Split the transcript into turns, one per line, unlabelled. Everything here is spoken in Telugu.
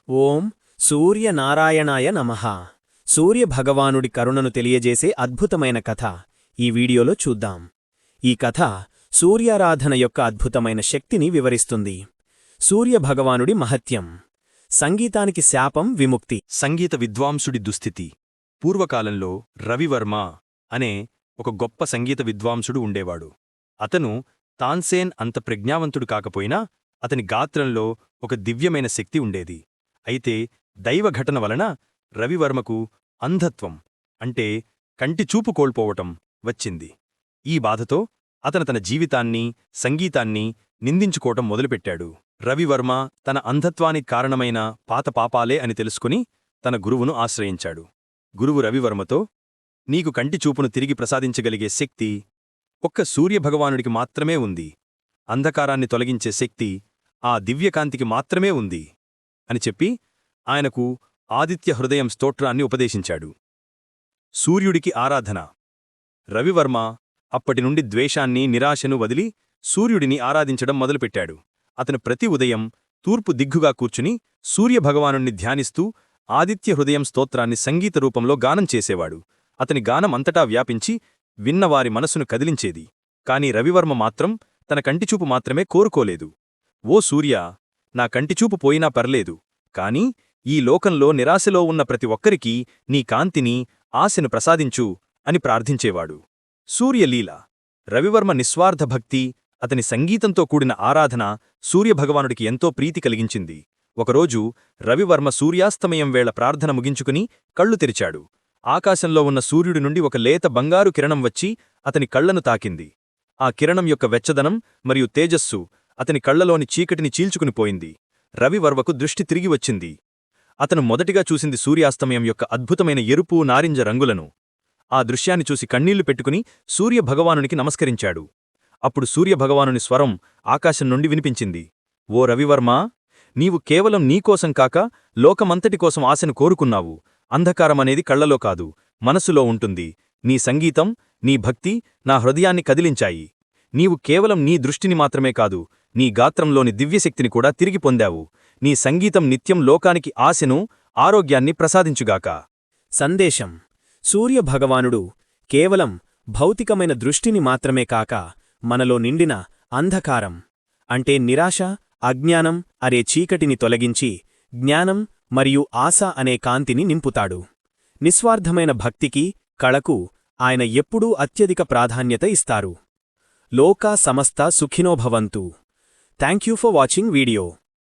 ఓం సూర్యనారాయణాయ నమః. సూర్యభగవానుడి కరుణను తెలియజేసే అద్భుతమైన కథ ఈ వీడియోలో చూద్దాం. ఈ కథ సూర్యారాధన యొక్క అద్భుతమైన శక్తిని వివరిస్తుంది. సూర్యభగవానుడి మహత్యం. సంగీతానికి శాపం విముక్తి.
సంగీత విద్వాంసుడి దుస్థితి. పూర్వకాలంలో రవివర్మ అనే ఒక గొప్ప సంగీత విద్వాంసుడు ఉండేవాడు. అతను తాన్సేన్ అంత ప్రజ్ఞావంతుడు కాకపోయినా అతని గాత్రంలో ఒక దివ్యమైన శక్తి ఉండేది. అయితే దైవఘటన వలన రవివర్మకు అంధత్వం అంటే కంటిచూపు కోల్పోవటం వచ్చింది. ఈ బాధతో అతను తన జీవితాన్ని, సంగీతాన్ని నిందించుకోవటం మొదలుపెట్టాడు. రవివర్మ తన అంధత్వానికి కారణమైన పాత పాపాలే అని తెలుసుకుని తన గురువును ఆశ్రయించాడు. గురువు రవివర్మతో, నీకు కంటిచూపును తిరిగి ప్రసాదించగలిగే శక్తి ఒక్క సూర్యభగవానుడికి మాత్రమే ఉంది. అంధకారాన్ని తొలగించే శక్తి ఆ దివ్యకాంతికి మాత్రమే ఉంది అని చెప్పి ఆయనకు ఆదిత్య హృదయం స్తోత్రాన్ని ఉపదేశించాడు. సూర్యుడికి ఆరాధన. రవివర్మ అప్పటినుండి ద్వేషాన్ని, నిరాశను వదిలి సూర్యుడిని ఆరాధించడం మొదలుపెట్టాడు. అతను ప్రతి ఉదయం తూర్పు దిగ్గుగా కూర్చుని సూర్యభగవానుణ్ణి ధ్యానిస్తూ ఆదిత్య హృదయం స్తోత్రాన్ని సంగీత రూపంలో గానం చేసేవాడు. అతని గానం అంతటా వ్యాపించి విన్నవారి మనసును కదిలించేది. కాని రవివర్మ మాత్రం తన కంటిచూపు మాత్రమే కోరుకోలేదు. ఓ సూర్యా, నా కంటిచూపు పోయినా పర్లేదు, కాని ఈ లోకంలో నిరాశలో ఉన్న ప్రతి ఒక్కరికీ నీ కాంతిని, ఆశను ప్రసాదించు అని ప్రార్థించేవాడు. సూర్యలీల. రవివర్మ నిస్వార్థ భక్తి, అతని సంగీతంతో కూడిన ఆరాధన సూర్యభగవానుడికి ఎంతో ప్రీతి కలిగించింది. ఒకరోజు రవివర్మ సూర్యాస్తమయం వేళ ప్రార్థన ముగించుకుని కళ్ళు తెరిచాడు. ఆకాశంలో ఉన్న సూర్యుడి నుండి ఒక లేత బంగారు కిరణం వచ్చి అతని కళ్లను తాకింది. ఆ కిరణం యొక్క వెచ్చదనం మరియు తేజస్సు అతని కళ్లలోని చీకటిని చీల్చుకునిపోయింది. రవివర్మకు దృష్టి తిరిగి వచ్చింది. అతను మొదటిగా చూసింది సూర్యాస్తమయం యొక్క అద్భుతమైన ఎరుపు, నారింజ రంగులను. ఆ దృశ్యాన్ని చూసి కన్నీళ్లు పెట్టుకుని సూర్యభగవానునికి నమస్కరించాడు. అప్పుడు సూర్యభగవానుని స్వరం ఆకాశం నుండి వినిపించింది. ఓ రవివర్మా, నీవు కేవలం నీకోసం కాక లోకమంతటి కోసం ఆశను కోరుకున్నావు. అంధకారమనేది కళ్లలో కాదు, మనసులో ఉంటుంది. నీ సంగీతం, నీ భక్తి నా హృదయాన్ని కదిలించాయి. నీవు కేవలం నీ దృష్టిని మాత్రమే కాదు, నీ గాత్రంలోని దివ్యశక్తిని కూడా తిరిగి పొందావు. నీ సంగీతం నిత్యం లోకానికి ఆశను, ఆరోగ్యాన్ని ప్రసాదించుగాక.
సందేశం. సూర్యభగవానుడు కేవలం భౌతికమైన దృష్టిని మాత్రమే కాక మనలో నిండిన అంధకారం అంటే నిరాశ, అజ్ఞానం అనే చీకటిని తొలగించి జ్ఞానం మరియు ఆశ అనే కాంతిని నింపుతాడు. నిస్వార్థమైన భక్తికి, కళకు ఆయన ఎప్పుడూ అత్యధిక ప్రాధాన్యత ఇస్తారు. లోకా సమస్త సుఖినో భవంతు. Thank you for watching video.